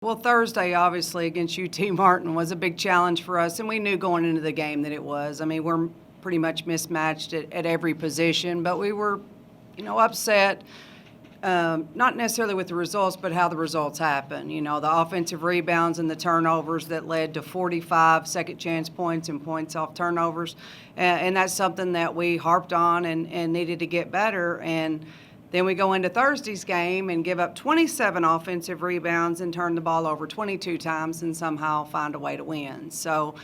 Well, Thursday, obviously, against UT Martin was a big challenge for us, and we knew going into the game that it was. I mean, we're pretty much mismatched at every position, but we were, upset, not necessarily with the results, but how the results happen. The offensive rebounds and the turnovers that led to 45 second chance points and points off turnovers. And that's something that we harped on and needed to get better. And then we go into Thursday's game and give up 27 offensive rebounds and turn the ball over 22 times and somehow find a way to win. So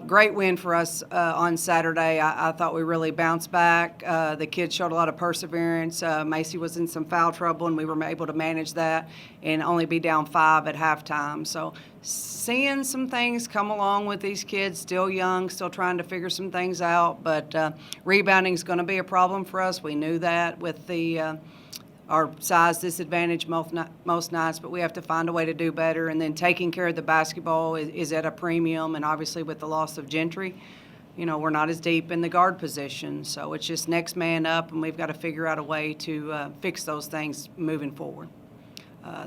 great win for us on Saturday. I thought we really bounced back. The kids showed a lot of perseverance. Macy was in some foul trouble, and we were able to manage that and only be down 5 at halftime. So seeing some things come along with these kids, still young, still trying to figure some things out. But rebounding is going to be a problem for us. We knew that with our size disadvantage most nights, but we have to find a way to do better. And then taking care of the basketball is at a premium, and obviously with the loss of Gentry, we're not as deep in the guard position. So it's just next man up, and we've got to figure out a way to fix those things moving forward.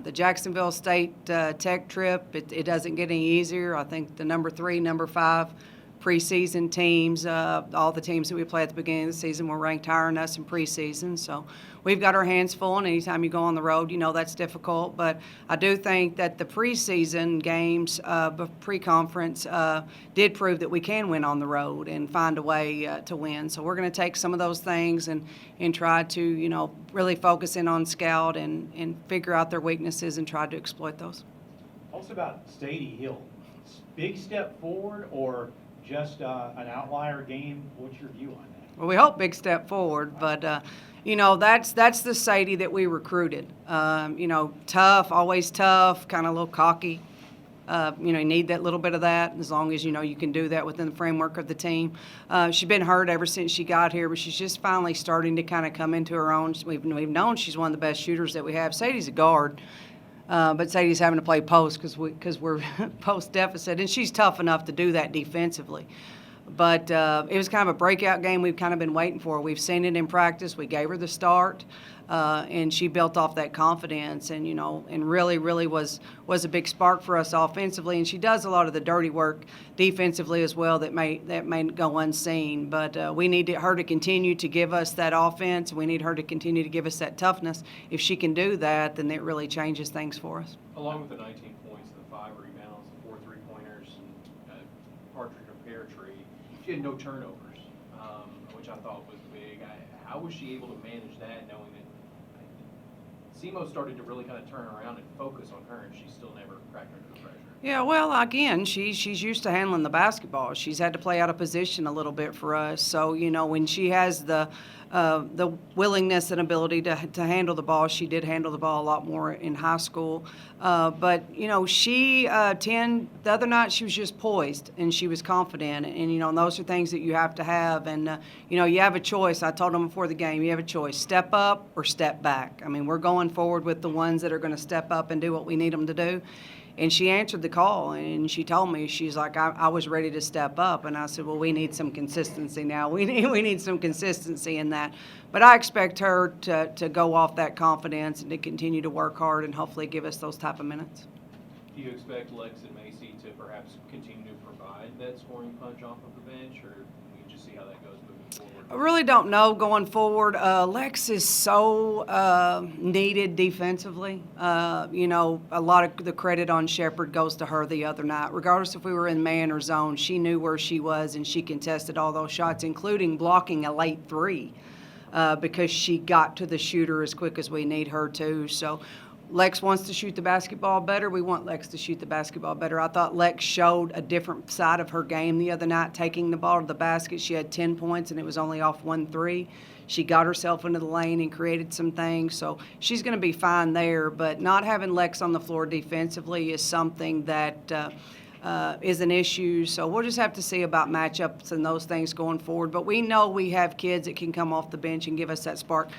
The Jacksonville State Tech trip, it doesn't get any easier. I think the number 3, number 5 preseason teams, all the teams that we play at the beginning of the season were ranked higher than us in preseason. So we've got our hands full, and anytime you go on the road, that's difficult. But I do think that the preseason games, pre-conference, did prove that we can win on the road and find a way to win. So we're going to take some of those things and try to, really focus in on scout and figure out their weaknesses and try to exploit those. Also about Stady Hill, big step forward or just an outlier game? What's your view on that? Well, we hope big step forward, but that's the Sadie that we recruited. Tough, always tough, kind of a little cocky. You need that little bit of that as long as you can do that within the framework of the team. She's been hurt ever since she got here, but she's just finally starting to kind of come into her own. We've known she's one of the best shooters that we have. Sadie's a guard. But Sadie's having to play post because we're post deficit, and she's tough enough to do that defensively. But it was kind of a breakout game we've kind of been waiting for. We've seen it in practice. We gave her the start, and she built off that confidence, and and really was a big spark for us offensively. And she does a lot of the dirty work defensively as well that may go unseen. But we need her to continue to give us that offense. We need her to continue to give us that toughness. If she can do that, then it really changes things for us. Along with the 19 points, the 5 rebounds, the 4 3-pointers, and partridge or pear tree, she had no turnovers, which I thought was big. How was she able to manage that, knowing that SEMO started to really kind of turn around and focus on her, and she still never cracked under the pressure? Yeah, well, again, she's used to handling the basketball. She's had to play out of position a little bit for us. So, when she has the willingness and ability to handle the ball, she did handle the ball a lot more in high school. But, the other night she was just poised and she was confident. And those are things that you have to have. And, you have a choice. I told them before the game, you have a choice, step up or step back. I mean, we're going forward with the ones that are going to step up and do what we need them to do. And she answered the call, and she told me, she's like, I was ready to step up. And I said, well, we need some consistency now. We need some consistency in that. But I expect her to go off that confidence and to continue to work hard and hopefully give us those type of minutes. Do you expect Lex and Macy to perhaps continue to provide that scoring punch off of the bench, or we can just see how that goes moving forward? I really don't know going forward. Lex is so needed defensively. A lot of the credit on Shepherd goes to her the other night. Regardless if we were in man or zone, she knew where she was, and she contested all those shots, including blocking a late 3 because she got to the shooter as quick as we need her to. So Lex wants to shoot the basketball better. We want Lex to shoot the basketball better. I thought Lex showed a different side of her game the other night, taking the ball to the basket. She had 10 points, and it was only off 1 3. She got herself into the lane and created some things. So she's going to be fine there. But not having Lex on the floor defensively is something that is an issue. So we'll just have to see about matchups and those things going forward. But we know we have kids that can come off the bench and give us that spark.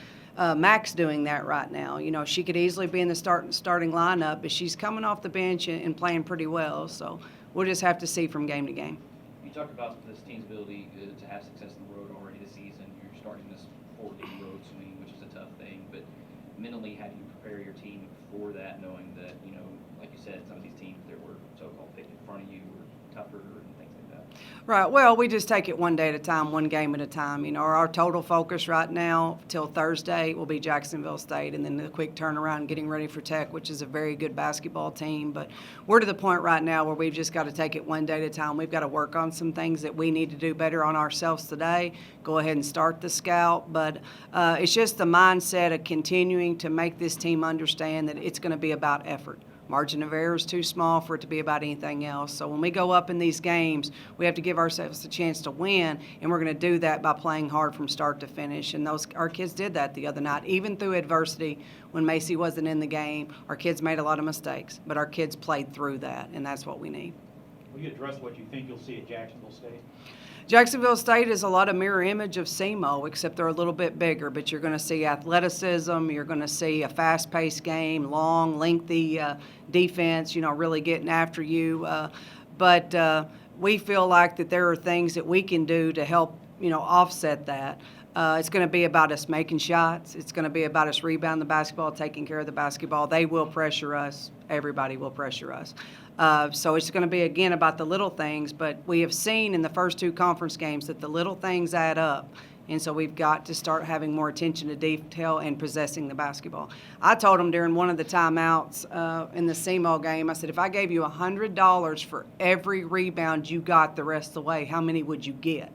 Mac's doing that right now. She could easily be in the starting lineup, but she's coming off the bench and playing pretty well. So we'll just have to see from game to game. You talked about this team's ability to have success on the road already this season. You're starting this 4-game road swing, which is a tough thing. But mentally, how do you prepare your team for that, knowing that like you said, some of these teams that were so-called picked in front of you were tougher and things like that. Right. Well, we just take it one day at a time, one game at a time. You know, our total focus right now till Thursday will be Jacksonville State, and then the quick turnaround getting ready for Tech, which is a very good basketball team. But we're to the point right now where we've just got to take it one day at a time. We've got to work on some things that we need to do better on ourselves today. Go ahead and start the scout. But it's just the mindset of continuing to make this team understand that it's going to be about effort. Margin of error is too small for it to be about anything else. So when we go up in these games, we have to give ourselves a chance to win, and we're going to do that by playing hard from start to finish. And our kids did that the other night. Even through adversity, when Macy wasn't in the game, our kids made a lot of mistakes, but our kids played through that, and that's what we need. Will you address what you think you'll see at Jacksonville State? Jacksonville State is a lot of mirror image of SEMO, except they're a little bit bigger. But you're going to see athleticism. You're going to see a fast-paced game, long, lengthy defense, you know, really getting after you. But we feel like that there are things that we can do to help, you know, offset that. It's going to be about us making shots. It's going to be about us rebounding the basketball, taking care of the basketball. They will pressure us. Everybody will pressure us. So it's going to be, again, about the little things. But we have seen in the first two conference games that the little things add up. And so we've got to start having more attention to detail and possessing the basketball. I told them during one of the timeouts in the SEMO game, I said, if I gave you $100 for every rebound you got the rest of the way, how many would you get?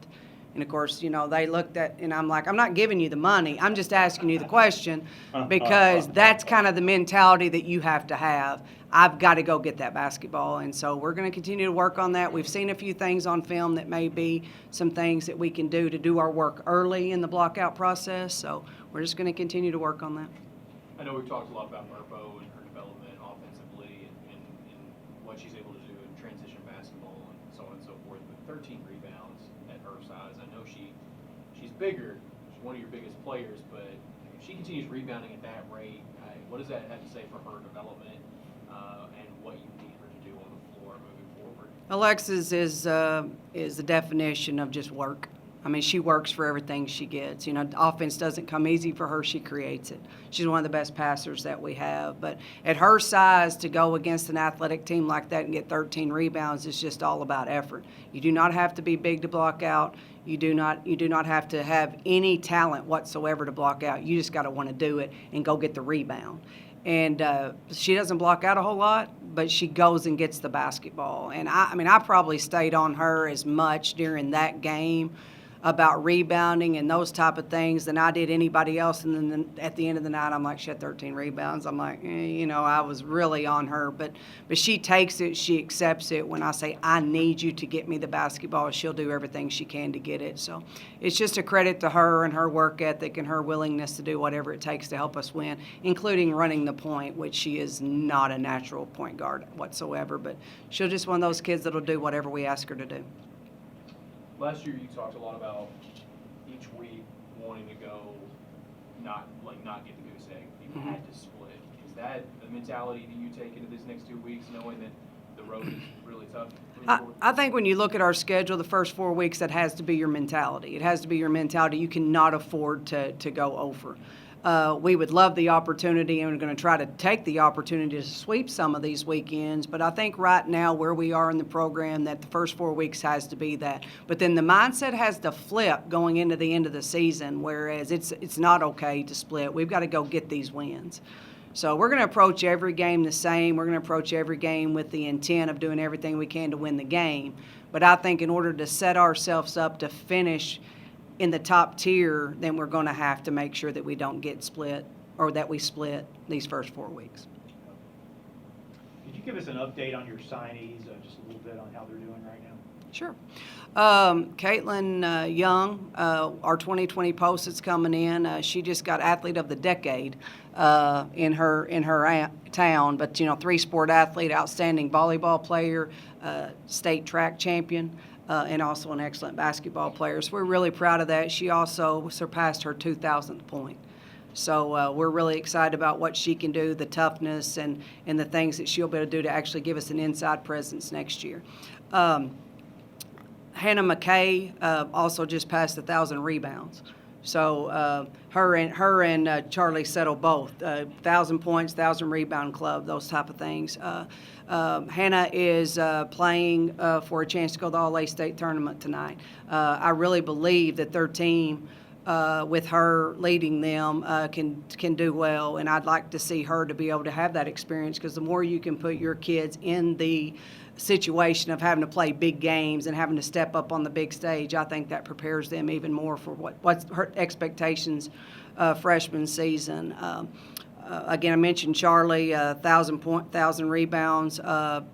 And, of course, you know, they looked at, and I'm like, I'm not giving you the money. I'm just asking you the question because that's kind of the mentality that you have to have. I've got to go get that basketball. And so we're going to continue to work on that. We've seen a few things on film that may be some things that we can do our work early in the block-out process. So we're just going to continue to work on that. I know we've talked a lot about Murpo and her development offensively and what she's able to do in transition basketball and so on and so forth. But 13 rebounds at her size. I know she's bigger. She's one of your biggest players, but if she continues rebounding at that rate, what does that have to say for her development and what you need her to do on the floor moving forward? Alexis is the definition of just work. I mean, she works for everything she gets. You know, offense doesn't come easy for her. She creates it. She's one of the best passers that we have. But at her size, to go against an athletic team like that and get 13 rebounds is just all about effort. You do not have to be big to block out. You do not have to have any talent whatsoever to block out. You just got to want to do it and go get the rebound. And she doesn't block out a whole lot, but she goes and gets the basketball. And I probably stayed on her as much during that game about rebounding and those type of things than I did anybody else. And then at the end of the night, I'm like, she had 13 rebounds. I'm like, you know, I was really on her. But she takes it. She accepts it. When I say, I need you to get me the basketball, she'll do everything she can to get it. So it's just a credit to her and her work ethic and her willingness to do whatever it takes to help us win, including running the point, which she is not a natural point guard whatsoever. But she'll just one of those kids that'll do whatever we ask her to do. Last year, you talked a lot about each week wanting to go, not get the goose egg. You had to split. Is that the mentality that you take into these next 2 weeks, knowing that the road is really tough? I think when you look at our schedule, the first 4 weeks, that has to be your mentality. It has to be your mentality. You cannot afford to go over. We would love the opportunity, and we're going to try to take the opportunity to sweep some of these weekends. But I think right now where we are in the program, that the first 4 weeks has to be that. But then the mindset has to flip going into the end of the season, whereas it's not okay to split. We've got to go get these wins. So we're going to approach every game the same. We're going to approach every game with the intent of doing everything we can to win the game. But I think in order to set ourselves up to finish in the top tier, then we're going to have to make sure that we don't get split or that we split these first 4 weeks. Could you give us an update on your signees, just a little bit on how they're doing right now? Sure. Caitlin Young, our 2020 post that's coming in, she just got Athlete of the Decade in her town. But, you know, 3-sport athlete, outstanding volleyball player, state track champion. And also an excellent basketball player. So we're really proud of that. She also surpassed her 2,000th point. So we're really excited about what she can do, the toughness and the things that she'll be able to do to actually give us an inside presence next year. Hannah McKay also just passed 1,000 rebounds. So her and Charlie Settle both 1,000 points, 1,000 rebound club, those type of things. Hannah is playing for a chance to go to the All-A State tournament tonight. I really believe that their team, with her leading them, can do well, and I'd like to see her to be able to have that experience, because the more you can put your kids in the situation of having to play big games and having to step up on the big stage, I think that prepares them even more for what's her expectations freshman season. Again, I mentioned Charlie, 1,000 rebounds.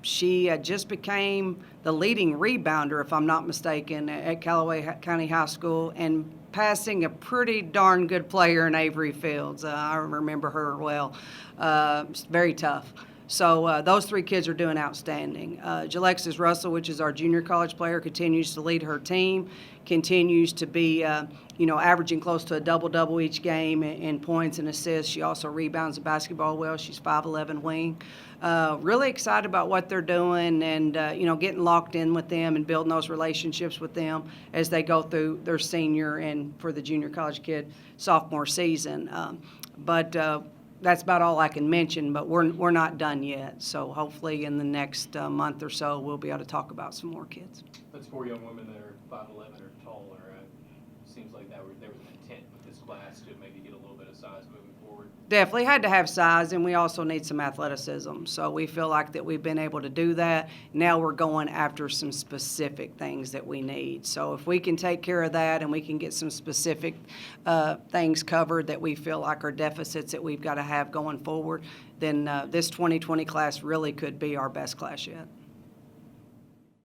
She just became the leading rebounder, if I'm not mistaken, at Callaway County High School, and passing a pretty darn good player in Avery Fields. I remember her well. It's very tough. So those three kids are doing outstanding. Jalexis Russell, which is our junior college player, continues to lead her team, continues to be, averaging close to a double-double each game in points and assists. She also rebounds the basketball well. She's 5'11" wing. Really excited about what they're doing, and, getting locked in with them and building those relationships with them as they go through their senior and, for the junior college kid, sophomore season. That's about all I can mention, but we're not done yet. So hopefully in the next month or so, we'll be able to talk about some more kids. That's 4 young women that are 5'11" or taller. Seems like there was an intent with this class to maybe get a little bit of size moving forward. Definitely had to have size, and we also need some athleticism. So we feel like that we've been able to do that. Now we're going after some specific things that we need. So if we can take care of that and we can get some specific things covered that we feel like are deficits that we've got to have going forward, then this 2020 class really could be our best class yet.